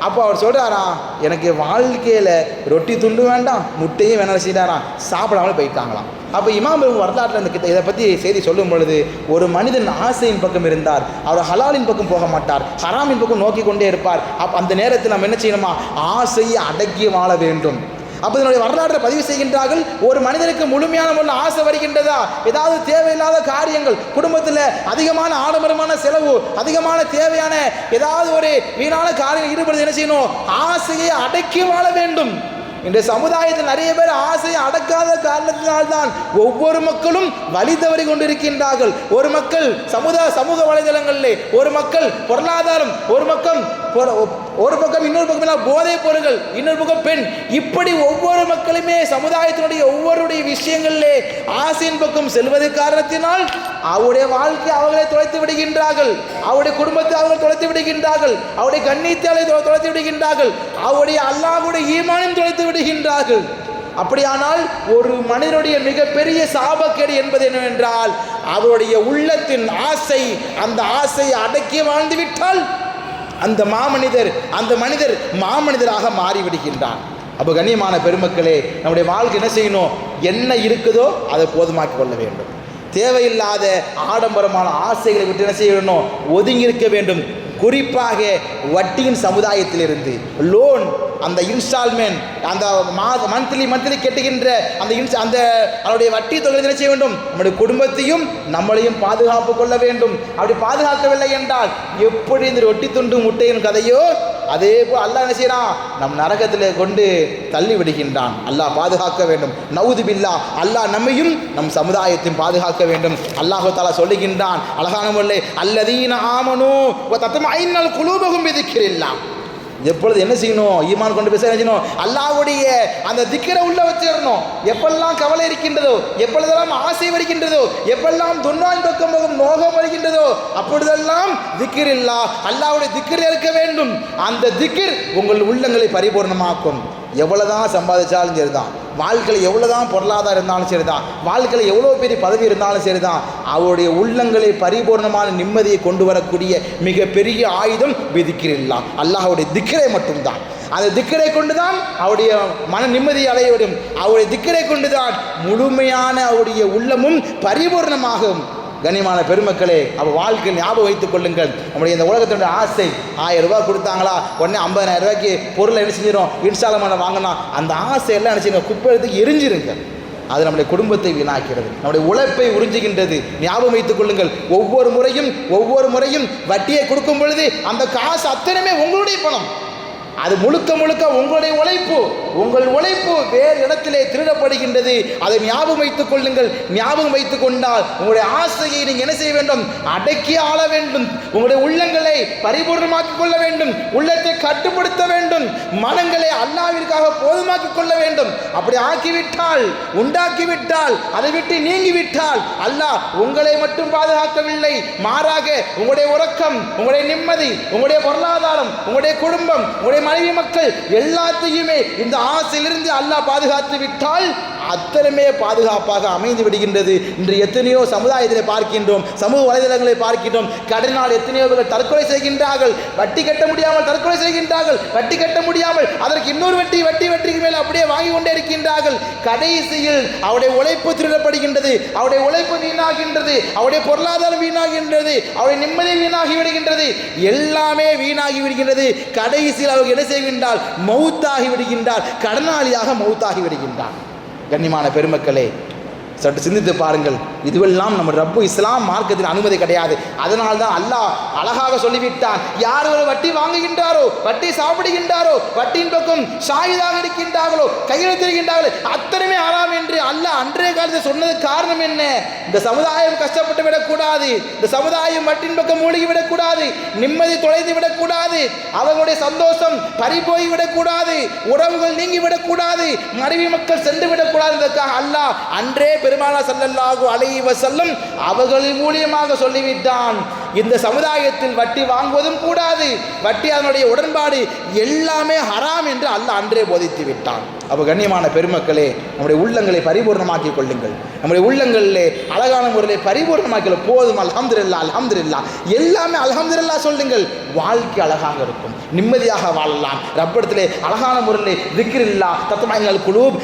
அப்போ அவர் சொல்கிறாராம், எனக்கு வாழ்க்கையில் ரொட்டி துண்டு வேண்டாம், முட்டையும் வேணாம் செய்தாராம். சாப்பிடாமலே போயிட்டாங்களாம். அப்போ இமாம்கள் வரலாற்றில் இதை பற்றி செய்தி சொல்லும் பொழுது, ஒரு மனிதன் ஆசையின் பக்கம் இருந்தார், அவர் ஹலாலின் பக்கம் போக மாட்டார், ஹராமின் பக்கம் நோக்கி கொண்டே இருப்பார். அந்த நேரத்தில் நம்ம என்ன செய்யணுமா, ஆசையை அடக்கி வாழ வேண்டும். அப்போ இதனுடைய வரலாற்றில் பதிவு செய்கின்றார்கள், ஒரு மனிதனுக்கு முழுமையான முறையில் ஆசை வருகின்றதா, ஏதாவது தேவையில்லாத காரியங்கள், குடும்பத்தில் அதிகமான ஆடம்பரமான செலவு, அதிகமான தேவையான ஏதாவது ஒரு வீணான காரியம் ஈடுபடுறது, என்ன செய்யணும், ஆசையை அடக்கி வாழ வேண்டும். இந்த சமுதாயத்தில் நிறைய பேர் ஆசையை அடக்காத காரணத்தினால்தான் ஒவ்வொரு மக்களும் வழி தவறி கொண்டிருக்கின்றார்கள். ஒரு மக்கள் சமூக வலைதளங்களிலே, ஒரு மக்கள் பொருளாதாரம், ஒரு பக்கம் இன்னொரு பக்கம் போதைப் பொருட்கள், இன்னொரு பக்கம் பெண், இப்படி ஒவ்வொரு மக்களுமே சமுதாயத்தினுடைய ஒவ்வொருடைய விஷயங்களிலே ஆசையின் பக்கம் செல்வது காரணத்தினால் அவருடைய வாழ்க்கை அவர்களை தொலைத்து விடுகின்றார்கள், அவருடைய குடும்பத்தை அவர்கள் தொலைத்து விடுகின்றார்கள், அவருடைய கண்ணியத்தை தொலைத்து விடுகின்றார்கள், அவருடைய அல்லாஹ்வுடைய ஈமானையும் தொலைத்து விடுகின்றார்கள். அப்படியானால் ஒரு மனிதனுடைய மிகப்பெரிய சாபக்கேடு என்பது என்னவென்றால் அவருடைய உள்ளத்தின் ஆசை, அந்த ஆசையை அடக்கி வாழ்ந்துவிட்டால் அந்த மனிதர் மாமனிதராக மாறிவிடுகின்றான். அப்போ கண்ணியமான பெருமக்களே, நம்முடைய வாழ்க்கை என்ன செய்யணும்? என்ன இருக்குதோ அதை போதுமாக்கி கொள்ள வேண்டும். தேவையில்லாத ஆடம்பரமான ஆசைகளை விட்டு என்ன செய்யணும்? ஒதுங்கி இருக்க வேண்டும். குறிப்பாக வட்டியின் சமுதாயத்திலிருந்து லோன், அந்த இன்ஸ்டால்மெண்ட், அந்த மந்த்லி கட்டுகின்ற அந்த அவருடைய வட்டி தொகை என்ன செய்ய வேண்டும்? நம்முடைய குடும்பத்தையும் நம்மளையும் பாதுகாப்பு கொள்ள வேண்டும். அப்படி பாதுகாக்கவில்லை என்றால் எப்படி இந்த ரொட்டி துண்டு முட்டையின் கதையோ அதே போல் அல்லாஹ் என்ன செய்யறான்? நம் நரகத்தில் கொண்டு தள்ளி விடுகின்றான். அல்லாஹ் பாதுகாக்க வேண்டும். நவுது பில்லா. அல்லாஹ் நம்மையும் நம் சமுதாயத்தையும் பாதுகாக்க வேண்டும். அல்லாஹு தஆலா சொல்லுகின்றான் அழகான முறையில், அல்லதீன ஆமனூ வ தத்மஇன்னல் குலூபுஹும் பிதிக்ரில்லாஹ். எப்பொழுது என்ன செய்யணும்? ஈமான் கொண்டு பேச என்ன செய்யணும்? அல்லாஹ்வுடைய அந்த திக்ரை உள்ள வச்சிடணும். எப்பெல்லாம் கவலை இருக்கின்றதோ, எப்பொழுதெல்லாம் ஆசை வருகின்றதோ, எப்பெல்லாம் துன்யாவின் பக்கம் நோகம் வருகின்றதோ அப்பொழுதெல்லாம் திக்ர் இல்லா, அல்லாஹ்வுடைய திக்ர் இருக்க வேண்டும். அந்த திக்ர் உங்கள் உள்ளங்களை பரிபூர்ணமாக்கும். எவ்வளவுதான் சம்பாதிச்சாலும் சரிதான், வாழ்க்கையில் எவ்வளவுதான் பொருளாதாரம் இருந்தாலும் சரிதான், வாழ்க்கையில் எவ்வளோ பெரிய பதவி இருந்தாலும் சரிதான், அவருடைய உள்ளங்களை பரிபூர்ணமான நிம்மதியை கொண்டு வரக்கூடிய மிகப்பெரிய ஆயுதம் திக்ரில்லா, அல்லாஹ்வுடைய திக்ரை மட்டும்தான். அந்த திக்ரை கொண்டுதான் அவருடைய மன நிம்மதி அடைய வேண்டும். அவருடைய திக்ரை கொண்டுதான் முழுமையான அவருடைய உள்ளமும் பரிபூர்ணமாகும். கண்ணியமான பெருமக்களே, அப்போ வாழ்க்கையில் ஞாபகம் வைத்துக் கொள்ளுங்கள். நம்முடைய இந்த உலகத்தினுடைய ஆசை 1000 ரூபாய் கொடுத்தாங்களா உடனே 50,000 ரூபாய்க்கு பொருளை என்ன செஞ்சிடும்? இன்ஸ்டால்மெண்ட் வாங்கினா அந்த ஆசையெல்லாம் என்ன செய்யுங்க? குப்பை எடுத்து எரிஞ்சிருங்க. அது நம்முடைய குடும்பத்தை வீணாக்கிறது, நம்முடைய உழைப்பை உறிஞ்சுகின்றது. ஞாபகம் வைத்துக் கொள்ளுங்கள். ஒவ்வொரு முறையும் வட்டியை கொடுக்கும் பொழுது அந்த காசு அத்தனையுமே உங்களுடைய பணம். அது முழுக்க உங்களுடைய உங்கள் உழைப்பு வேறு இடத்திலே திருடப்படுகின்றது. அதை ஞாபகம் வைத்துக் கொள்ளுங்கள். ஞாபகம் வைத்துக் கொண்டால் உங்களுடைய ஆசையை நீங்கள் என்ன செய்ய வேண்டும்? அடக்கி ஆள வேண்டும். உங்களுடைய உள்ளங்களை பரிபூர்ணமாக்கிக் கொள்ள வேண்டும். உள்ளத்தை கட்டுப்படுத்த வேண்டும். மனங்களை அல்லாஹ்விற்காக போதுமாக்கிக் கொள்ள வேண்டும். அப்படி ஆக்கிவிட்டால், உண்டாக்கிவிட்டால், அதை விட்டு நீங்கிவிட்டால் அல்லாஹ் உங்களை மட்டும் பாதுகாக்கவில்லை, மாறாக உங்களுடைய உறக்கம், உங்களுடைய நிம்மதி, உங்களுடைய பொருளாதாரம், உங்களுடைய குடும்பம், உங்களுடைய மனைவி மக்கள் எல்லாத்தையுமே இந்த ஆசையிலிருந்து அல்லாஹ் பாதுகாத்து விட்டால் அத்தனையுமே பாதுகாப்பாக அமைந்து விடுகின்றது. இன்று எத்தனையோ சமுதாயத்திலே பார்க்கின்றோம், சமூக வலைதளங்களை பார்க்கின்றோம். கடனால் எத்தனையோ பேர்கள் தற்கொலை செய்கின்றார்கள். வட்டி கட்ட முடியாமல் தற்கொலை செய்கின்றார்கள். வட்டி கட்ட முடியாமல் அதற்கு இன்னொரு வட்டிக்கு மேல் அப்படியே வாங்கி கொண்டே இருக்கின்றார்கள். கடைசியில் அவருடைய உழைப்பு திருடப்படுகின்றது, அவருடைய உழைப்பு வீணாகின்றது, அவருடைய பொருளாதாரம் வீணாகின்றது, அவருடைய நிம்மதி வீணாகி விடுகின்றது, எல்லாமே வீணாகி விடுகின்றது. கடைசியில் அவர்கள் என்ன செய்கின்றால்? மௌத்தாகி விடுகின்றார், கடனாளியாக மௌத்தாகி விடுகின்றார். கண்ணியமான பெருமக்களே, சற்று சிந்தித்து பாருங்கள். இதுவெல்லாம் நம்ம ரப்பு இஸ்லாம் மார்க்கத்தில் அனுமதி கிடையாது. அதனால் தான் அல்லாஹ் அழகாக சொல்லிவிட்டான், யார் ஒரு வட்டி வாங்குகின்றாரோ, வட்டி சாப்பிடுகின்றாரோ, வட்டியின் பக்கம் ஷாயிதாக இருக்கின்றார்களோ, கையெழுத்திருக்கின்றார்களோ அத்தனையுமே ஹராம் என்று அல்லாஹ் அன்றைய காலத்தில் சொன்னது காரணம் என்ன? இந்த சமுதாயம் கஷ்டப்பட்டு விடக்கூடாது, இந்த சமுதாயம் வட்டியின் பக்கம் மூழ்கி விடக்கூடாது, நிம்மதி தொலைந்து விடக்கூடாது, அவர்களுடைய சந்தோஷம் பறிபோய் விடக்கூடாது, உறவுகள் நீங்கி விடக்கூடாது, மனைவி மக்கள் சென்று விடக்கூடாது என்பதற்காக அல்லாஹ் அன்றே பெருமானார் ஸல்லல்லாஹு அலைஹி வஸல்லம் அவர்களின் மூலியமாக சொல்லிவிட்டான், இந்த சமுதாயத்தில் வட்டி வாங்குவதும் கூடாது, வட்டி அதனுடைய உடன்பாடு எல்லாமே ஹராம் என்று அல்லாஹ் அன்றே போதித்து விட்டான். அப்போ கண்ணியமான பெருமக்களே, நம்முடைய உள்ளங்களை பரிபூர்ணமாக்கிக் கொள்ளுங்கள். நம்முடைய உள்ளங்களிலே அழகான முறையில் பரிபூர்ணமாக்கல போதும். அல்ஹம்துலில்லாஹ், அல்ஹம்துலில்லாஹ், எல்லாமே அல்ஹம்துலில்லாஹ் சொல்லுங்கள். வாழ்க்கை அழகாக இருக்கும், நிம்மதியாக வாழலாம். ரப்பிடத்திலே அழகான முறையில் திக்ரில்லா தத்மஇன்னல் குலூப்,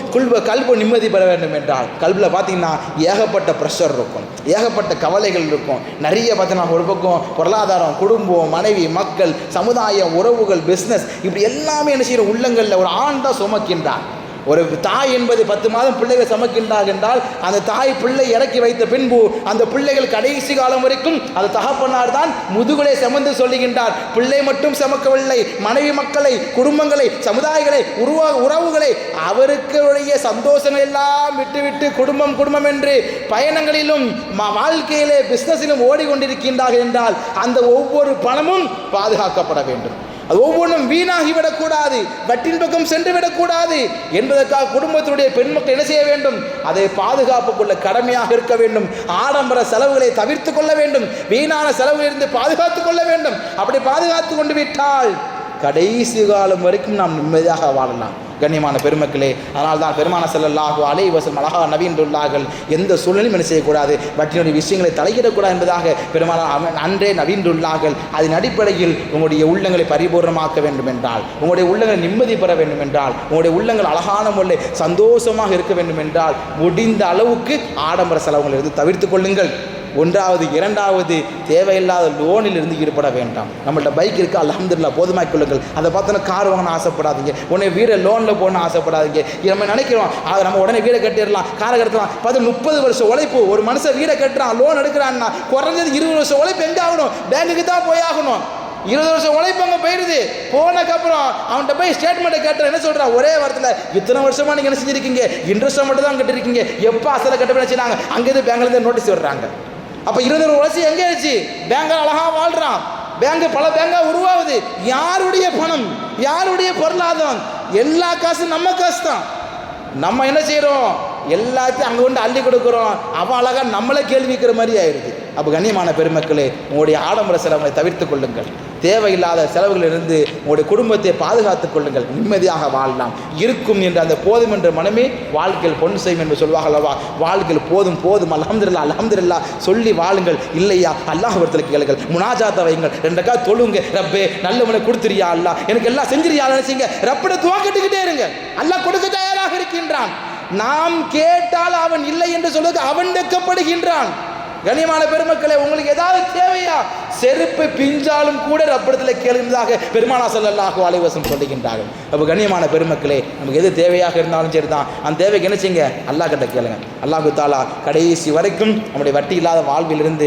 கல்பு நிம்மதி பெற வேண்டும் என்றால் கல்பில் பார்த்தீங்கன்னா ஏகப்பட்ட ப்ரெஷர் இருக்கும், ஏகப்பட்ட கவலைகள் இருக்கும். நிறைய பார்த்தீங்கன்னா ஒரு பக்கம் பொருளாதாரம், குடும்பம், மனைவி மக்கள், சமுதாயம், உறவுகள், பிஸ்னஸ், இப்படி எல்லாமே என்ன செய்யற உள்ளங்களில் ஒரு ஆண் தான் சுமக்கின்றார். ஒரு தாய் என்பது 10 மாதம் பிள்ளைகள் சமக்கின்றார் என்றால் அந்த தாய் பிள்ளை இறக்கி வைத்த பின்பு அந்த பிள்ளைகள் கடைசி காலம் வரைக்கும் அது தகப்பனார் தான் முதுகுலை சுமந்து சொல்லுகின்றார். பிள்ளை மட்டும் சமக்கவில்லை, மனைவி மக்களை, குடும்பங்களை, சமுதாயங்களை, உறவுகளை, அவருக்குடைய சந்தோஷங்கள் எல்லாம் விட்டுவிட்டு குடும்பம் குடும்பம் என்று பயணங்களிலும் வாழ்க்கையிலே பிசினஸிலும் ஓடிக்கொண்டிருக்கின்றார்கள் என்றால் அந்த ஒவ்வொரு பணமும் பாதுகாக்கப்பட வேண்டும். அது ஒவ்வொன்றும் வீணாகிவிடக்கூடாது, வட்டின் பக்கம் சென்று விடக்கூடாது என்பதற்காக குடும்பத்தினுடைய பெண் மக்கள் என்ன செய்ய வேண்டும்? அதை பாதுகாப்புக்குள்ள கடமையாக இருக்க வேண்டும். ஆடம்பர செலவுகளை தவிர்த்து கொள்ள வேண்டும், வீணான செலவுகளிலிருந்து பாதுகாத்துக் கொள்ள வேண்டும். அப்படி பாதுகாத்து கொண்டு விட்டால் கடைசி காலம் வரைக்கும் நாம் நிம்மதியாக வாழலாம். கண்ணியமான பெருமக்களே, அதனால் தான் பெருமான ஸல்லல்லாஹு அலைஹி வஸல்லம் அழகா நவீன்றுள்ளார்கள். எந்த சூழ்நிலையும் என்ன செய்யக்கூடாது, வட்டினுடைய விஷயங்களை தலையிடக்கூடாது என்பதாக பெருமான அன்றே நவீன்றுள்ளார்கள். அதன் அடிப்படையில் உங்களுடைய உள்ளங்களை பரிபூர்ணமாக்க வேண்டும் என்றால், உங்களுடைய உள்ளங்களை நிம்மதி பெற வேண்டும் என்றால், உங்களுடைய உள்ளங்கள் அழகான முறையில் சந்தோஷமாக இருக்க வேண்டும் என்றால் முடிந்த அளவுக்கு ஆடம்பர செலவுகளிலிருந்து தவிர்த்து கொள்ளுங்கள். ஒன்றாவது. இரண்டாவது, தேவையில்லாத லோனில் இருந்து ஈடுபட வேண்டாம். நம்மள்ட்ட பைக் இருக்குது, அல்ஹம்துலில்லாஹ், போதுமாக்கிக் கொள்ளுங்கள். அதை பார்த்தோன்னா கார் வாங்கணும் ஆசைப்படாதீங்க, உடனே வீடை லோனில் போகணும்னு ஆசைப்படாதீங்க. நம்ம நினைக்கிறோம் நம்ம உடனே வீடை கட்டிடலாம், காரை கட்டலாம். பார்த்து 30 வருஷம் உழைப்பு ஒரு மனுஷன் வீடை கட்டுறான், லோன் எடுக்கிறான்னா குறைஞ்சது 20 வருஷம் உழைப்பு எங்கே ஆகணும்? பேங்குக்கு தான் போய் ஆகணும். 20 வருஷம் உழைப்பு அங்கே போயிடுது. போனதுக்கப்புறம் அவன்கிட்ட போய் ஸ்டேட்மெண்ட்டை கேட்டால் என்ன சொல்கிறான்? ஒரே வாரத்தில் இத்தனை வருஷமாக நீங்கள் என்ன செஞ்சுருக்கீங்க? இன்ட்ரெஸ்ட்டை மட்டும் தான் கட்டிருக்கீங்க, எப்போ அசலை கட்ட வச்சுனாங்க? அங்கேருந்து பேங்க்லேருந்து நோட்டீஸ் விடுறாங்க. அப்போ 20 வருஷம் எங்கே ஆச்சு? பேங்காக அழகாக வாழ்கிறான், பேங்கு பல பேங்காக உருவாகுது. யாருடைய பணம், யாருடைய பொருளாதாரம்? எல்லா காசும் நம்ம காசு தான். நம்ம என்ன செய்கிறோம்? எல்லாத்தையும் அங்கே கொண்டு அள்ளி கொடுக்குறோம். அவன் அழகாக நம்மளை கேள்விக்கிற மாதிரி ஆயிடுது. அப்போ கண்ணியமான பெருமக்களே, உங்களுடைய ஆடம்பர செலவுகளை தவிர்த்து கொள்ளுங்கள். தேவையில்லாத செலவுகளிலிருந்து உங்களுடைய குடும்பத்தை பாதுகாத்துக் கொள்ளுங்கள். நிம்மதியாக வாழலாம். இருக்கும் என்ற அந்த போதும் என்ற மனமே வாழ்க்கையில் பொன் செய்யும் என்று சொல்வார்கள் அல்லவா? வாழ்க்கையில் போதும் போதும் அல்ஹம்துலில்லாஹ் அல்ஹம்துலில்லாஹ் சொல்லி வாழுங்கள். இல்லையா அல்லாஹ்விடத்தில் கேளுங்கள், முனாஜாத்தை வைங்கள், 2 ரக்காத் தொழுங்க. ரப்பே நல்லவனை கொடுத்துறியா அல்லாஹ், எனக்கு எல்லாம் செஞ்சிரியா நினைச்சிங்க. ரப்பிட துவா கேட்டுக்கிட்டே இருங்க. அல்லாஹ் கொடுக்க தயாராக இருக்கின்றான். நாம் கேட்டால் அவன் இல்லை என்று சொல்வதற்கு அவன் வெட்கப்படுகின்றான். கண்ணியமான பெருமக்களே, உங்களுக்கு ஏதாவது தேவையா? செருப்பு பிஞ்சாலும் கூட ரப்பிடத்தில் கேளுந்ததாக பெருமானார் ஸல்லல்லாஹு அலைஹி வஸல்லம் சொல்லுகின்றார்கள். அப்போ கண்ணியமான பெருமக்களே, நமக்கு எது தேவையாக இருந்தாலும் சரி தான், அந்த தேவைக்கு என்ன செய்யுங்க? அல்லாஹ் கிட்ட கேளுங்க. அல்லாஹ் தஆலா கடைசி வரைக்கும் நம்முடைய வட்டி இல்லாத வாழ்விலிருந்து